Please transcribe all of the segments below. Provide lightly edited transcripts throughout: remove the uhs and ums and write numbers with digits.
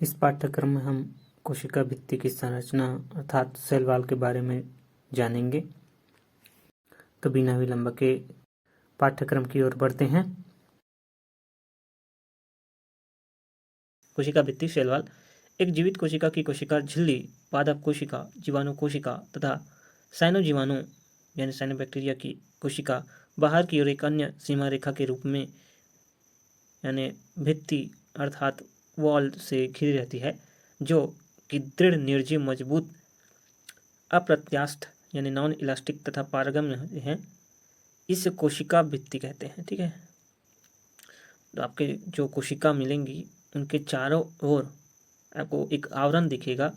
इस पाठ्यक्रम में हम कोशिका भित्ति की संरचना अर्थात सेल वॉल के बारे में जानेंगे। तो बिना विलंब के पाठ्यक्रम की ओर बढ़ते हैं। कोशिका भित्ति सेल वॉल एक जीवित कोशिका की कोशिका झिल्ली, पादप कोशिका, जीवाणु कोशिका तथा साइनो जीवाणु यानी साइनोबैक्टीरिया की कोशिका बाहर की ओर एक अन्य सीमा रेखा के रूप में यानी भित्ति अर्थात वॉल से घिरी रहती है, जो कि दृढ़, निर्जीव, मजबूत, अप्रत्यास्थ यानी नॉन इलास्टिक तथा पारगम्य है। इस कोशिका भित्ति कहते हैं। ठीक है, तो आपके जो कोशिका मिलेंगी उनके चारों ओर आपको एक आवरण दिखेगा,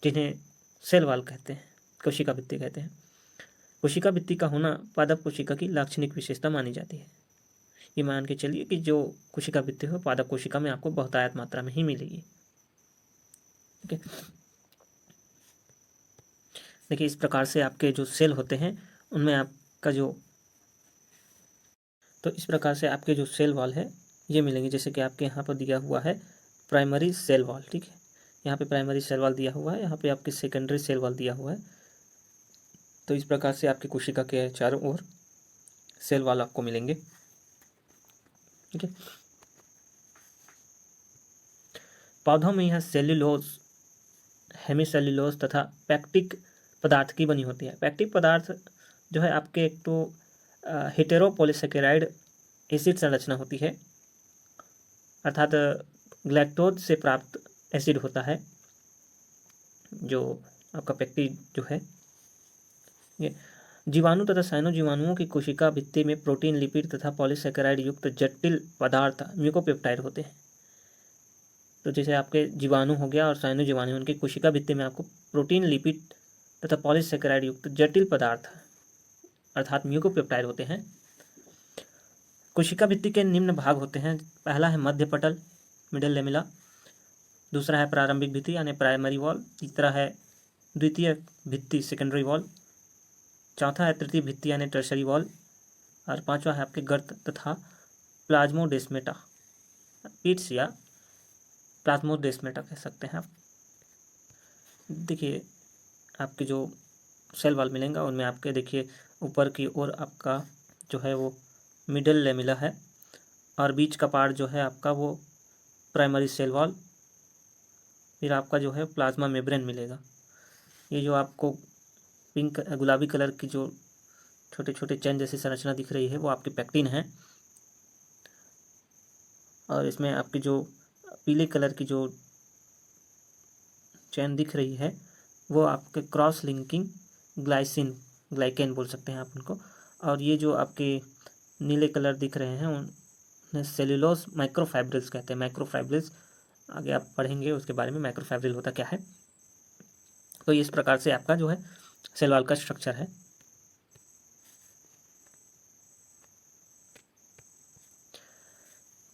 जिन्हें सेल वॉल कहते हैं, कोशिका भित्ति कहते हैं। कोशिका भित्ति का होना पादप कोशिका की लाक्षणिक विशेषता मानी जाती है। ये मान के चलिए कि जो कोशिका भित्ति हो पादप कोशिका में आपको बहुतायत मात्रा में ही मिलेगी। ठीक है, देखिए इस प्रकार से आपके जो सेल होते हैं उनमें आपका जो इस प्रकार से आपके जो सेल वॉल है ये मिलेंगे। जैसे कि आपके यहाँ पर दिया हुआ है प्राइमरी सेल वॉल। ठीक है, यहाँ पे प्राइमरी सेल वॉल दिया हुआ है, यहाँ पे आपके सेकेंडरी सेल वॉल दिया हुआ है। तो इस प्रकार से आपकी कोशिका के चारों ओर सेल वॉल आपको मिलेंगे। ठीक है, पौधों में यह सेल्यूलोज, हेमीसेल्यूलोज तथा पैक्टिक पदार्थ की बनी होती है। पैक्टिक पदार्थ जो है आपके एक तो हेटेरोपॉलीसेकेराइड एसिड संरचना होती है, अर्थात ग्लैक्टोज से प्राप्त एसिड होता है जो आपका पैक्टिक जो है। ये जीवाणु तथा साइनो जीवाणुओं की कोशिका भित्ति में प्रोटीन, लिपिड तथा पॉलीसेकेराइड युक्त जटिल पदार्थ म्यूकोपेप्टाइड होते हैं। तो जैसे आपके जीवाणु हो गया और साइनो जीवाणु, उनकी कोशिका भित्ति में आपको प्रोटीन, लिपिड तथा पॉलीसेकेराइड युक्त जटिल पदार्थ अर्थात म्यूकोपेप्टाइड होते हैं। कोशिका भित्ति के निम्न भाग होते हैं। पहला है मध्य पटल, मिडल लेमिला। दूसरा है प्रारंभिक भित्ति यानी प्राइमरी वॉल। तीसरा है द्वितीय भित्ति, सेकेंडरी वॉल। चौथा है तृतीय भित्ति यानी टर्शरी वॉल। और पांचवा है आपके गर्त तथा प्लाज्मोडेस्मेटा, पीट्स या प्लाज्मोडेस्मेटा कह सकते हैं आप। देखिए आपके जो सेल वॉल मिलेंगे उनमें आपके देखिए ऊपर की ओर आपका जो है वो मिडल लेमिला है और बीच का पार्ट जो है आपका वो प्राइमरी सेल वॉल। फिर आपका जो है प्लाज्मा मेम्ब्रेन मिलेगा। ये जो आपको पिंक गुलाबी कलर की जो छोटे छोटे चैन जैसी संरचना दिख रही है वो आपकी पैक्टिन है। और इसमें आपकी जो पीले कलर की जो चैन दिख रही है वो आपके क्रॉस लिंकिंग ग्लाइकेन बोल सकते हैं आप उनको। और ये जो आपके नीले कलर दिख रहे हैं उन्हें सेल्यूलोज माइक्रोफाइब्रिल्स कहते हैं। माइक्रोफाइब्रिल्स आगे आप पढ़ेंगे उसके बारे में, माइक्रोफाइब्रिल होता क्या है। तो इस प्रकार से आपका जो है सेल वॉल का स्ट्रक्चर है।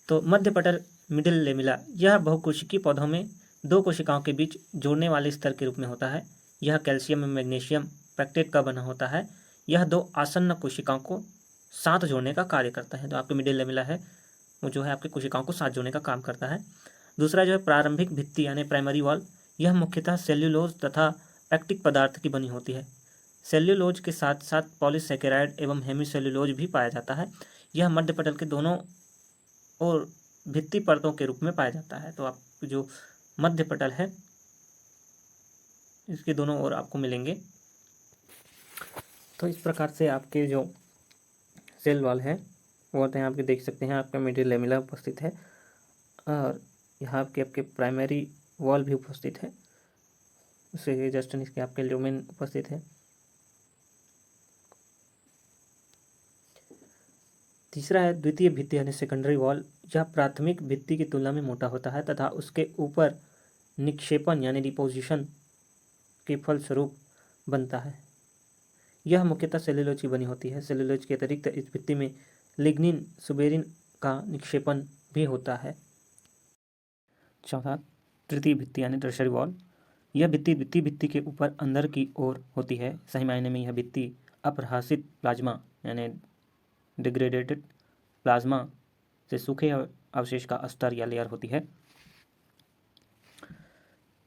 तो मध्य पटल, मिडिल लेमिला, यह बहुकोशिकीय पौधों में दो कोशिकाओं के बीच जोड़ने वाले स्तर के रूप में होता है। यह कैल्शियम और मैग्नीशियम पैक्टेट का बना होता है। यह दो आसन्न कोशिकाओं को साथ जोड़ने का कार्य करता है। तो आपके मिडिल लेमिला है वो जो है आपकी कोशिकाओं को साथ जोड़ने का काम करता है। दूसरा जो है प्रारंभिक भित्ति यानी प्राइमरी वॉल, यह मुख्यतः सेल्यूलोज तथा पैक्टिक पदार्थ की बनी होती है। सेल्यूलोज के साथ साथ पॉलीसेकेराइड एवं हेमीसेल्यूलोज भी पाया जाता है। यह मध्य पटल के दोनों और भित्ति परतों के रूप में पाया जाता है। तो आप जो मध्य पटल है इसके दोनों ओर आपको मिलेंगे। तो इस प्रकार से आपके जो सेल वॉल है वो होते हैं, आपके देख सकते हैं आपका मिडिल लेमिला उपस्थित है और यहाँ आपके प्राइमरी वॉल भी उपस्थित है, उससे जस्ट नीचे आपके ल्यूमेन उपस्थित है। तीसरा है द्वितीय भित्ति यानी सेकेंडरी वॉल। यह प्राथमिक भित्ति की तुलना में मोटा होता है तथा उसके ऊपर निक्षेपण यानी डिपोजिशन के फलस्वरूप बनता है। यह मुख्यतः सेल्यूलोज की बनी होती है। सेल्यूलोज के अतिरिक्त इस भित्ति में लिग्निन, सुबेरिन का निक्षेपण भी होता है। चौथा तृतीय भित्ति यानी टर्शरी वॉल। यह भित्ति द्वितीय भित्ति के ऊपर अंदर की ओर होती है। सही मायने में यह भित्ति अप्रहासित प्लाज्मा यानी डिग्रेडेटेड प्लाज्मा से सूखे अवशेष का स्तर या लेयर होती है।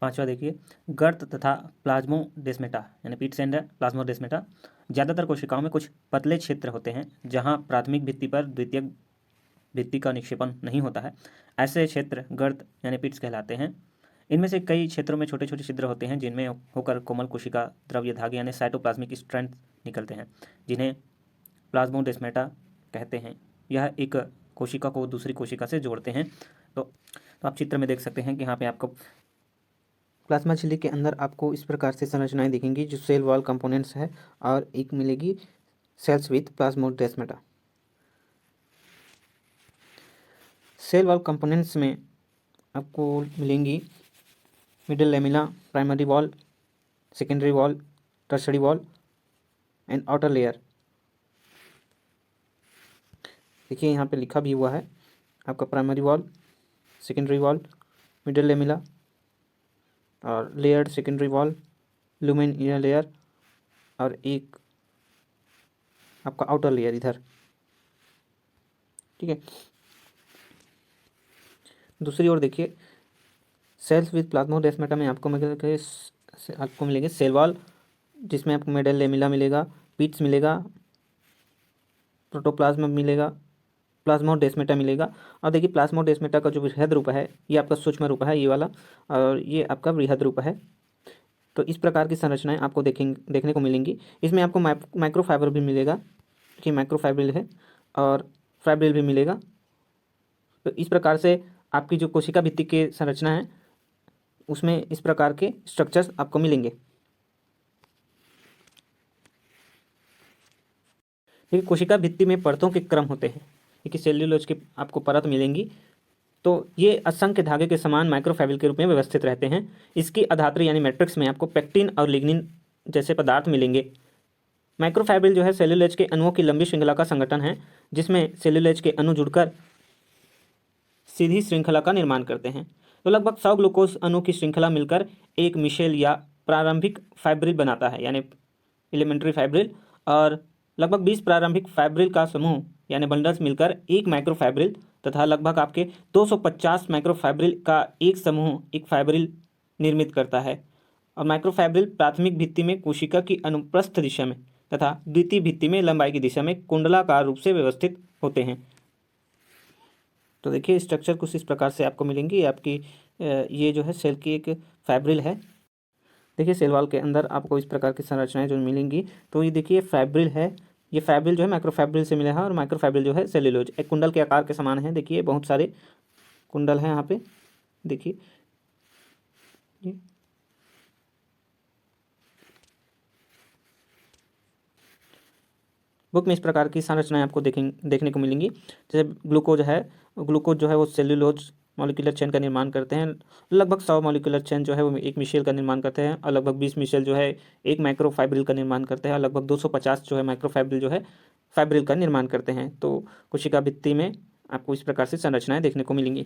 5वां देखिए, गर्त तथा प्लाज्मोडेस्मेटा यानी पिट्स एंड प्लाज्मोडेस्मेटा। ज़्यादातर कोशिकाओं में कुछ पतले क्षेत्र होते हैं जहां प्राथमिक भित्ति पर द्वितीयक भित्ति का निक्षेपण नहीं होता है। ऐसे क्षेत्र गर्त यानी पिट्स कहलाते हैं। इनमें से कई क्षेत्रों में छोटे छोटे छिद्र होते हैं जिनमें होकर कोमल कोशिका द्रव्य धागे यानी साइटोप्लाज्मिक स्ट्रैंड निकलते हैं, जिन्हें प्लाज्मोडेस्मेटा कहते हैं। यह एक कोशिका को दूसरी कोशिका से जोड़ते हैं। तो आप चित्र में देख सकते हैं कि यहाँ पे आपको प्लाज्मा झिल्ली के अंदर आपको इस प्रकार से संरचनाएं दिखेंगी जो सेल वॉल कंपोनेंट्स है, और एक मिलेगी cells with plasmodesmata. Cell wall components में आपको मिलेंगी middle lamella, primary wall, secondary wall, tertiary wall and outer layer. देखिए यहाँ पे लिखा भी हुआ है आपका primary wall, secondary wall, middle lamella और layered secondary wall, lumen inner layer और एक आपका आउटर लेयर इधर। ठीक है, दूसरी ओर देखिए, सेल्स विथ प्लाज्मोडेस्मेटा में आपको मिलेंगे सेल वॉल, जिसमें आपको मिडल लेमिला मिलेगा, पिट्स मिलेगा, प्रोटोप्लाज्म मिलेगा, प्लाज्मोडेस्मेटा मिलेगा। और देखिए प्लाज्मोडेस्मेटा का जो बृहद रूप है ये आपका सूक्ष्म रूप है ये वाला, और ये आपका बृहद रूप है। तो इस प्रकार की संरचनाएं आपको देखने को मिलेंगी। इसमें आपको माइक्रोफाइबर भी मिलेगा कि माइक्रोफाइब्रिल है, और फाइब्रिल भी मिलेगा। तो इस प्रकार से आपकी जो कोशिका भित्ति की संरचना है उसमें इस प्रकार के स्ट्रक्चर्स आपको मिलेंगे। देखिए कोशिका भित्ति में परतों के क्रम होते हैं। देखिए सेल्यूलोज की आपको परत मिलेंगी, तो ये असंख्य धागे के समान माइक्रोफाइब्रिल के रूप में व्यवस्थित रहते हैं। इसकी अधात्री यानी मैट्रिक्स में आपको पेक्टिन और लिग्निन जैसे पदार्थ मिलेंगे। माइक्रोफाइब्रिल जो है सेल्यूलोज के अणुओं की लंबी श्रृंखला का संगठन है, जिसमें सेल्यूलोज के अणु जुड़कर सीधी श्रृंखला का निर्माण करते हैं। तो लगभग 100 ग्लूकोज अणु की श्रृंखला मिलकर एक मिशेल या प्रारंभिक फाइब्रिल बनाता है यानी एलिमेंट्री फाइब्रिल, और लगभग 20 प्रारंभिक फाइब्रिल का समूह यानी बंडल्स मिलकर एक माइक्रोफाइब्रिल तथा लगभग आपके 250 माइक्रोफाइब्रिल का एक समूह एक फाइब्रिल निर्मित करता है। और माइक्रोफाइब्रिल प्राथमिक भित्ति में कोशिका की अनुप्रस्थ दिशा में तथा द्वितीय भित्ति में लंबाई की दिशा में कुंडलाकार रूप से व्यवस्थित होते हैं। तो देखिए स्ट्रक्चर कुछ इस प्रकार से आपको मिलेंगी। आपकी ये जो है सेल की एक फाइब्रिल है। देखिए सेल वॉल के अंदर आपको इस प्रकार की संरचनाएं जो मिलेंगी, तो ये देखिए फाइब्रिल है, ये फाइब्रिल जो है माइक्रोफाइब्रिल से मिला है, और माइक्रोफाइब्रिल जो है सेल्यूलोज एक कुंडल के आकार के समान है। देखिए बहुत सारे कुंडल हैं यहाँ पे, देखिए बुक में इस प्रकार की संरचनाएं आपको देखने को मिलेंगी। जैसे ग्लूकोज है, ग्लूकोज जो है वो सेल्यूलोज मॉलिक्यूलर चेन का निर्माण करते हैं। लगभग 100 मॉलिक्यूलर चेन जो है वो एक मिशेल का निर्माण करते हैं, और लगभग 20 मिशेल जो है एक माइक्रोफाइब्रिल का निर्माण करते हैं, और लगभग 250 जो है माइक्रोफाइब्रिल जो है फाइब्रिल का निर्माण करते हैं। तो कोशिका भित्ति में आपको इस प्रकार से संरचनाएं देखने को मिलेंगी।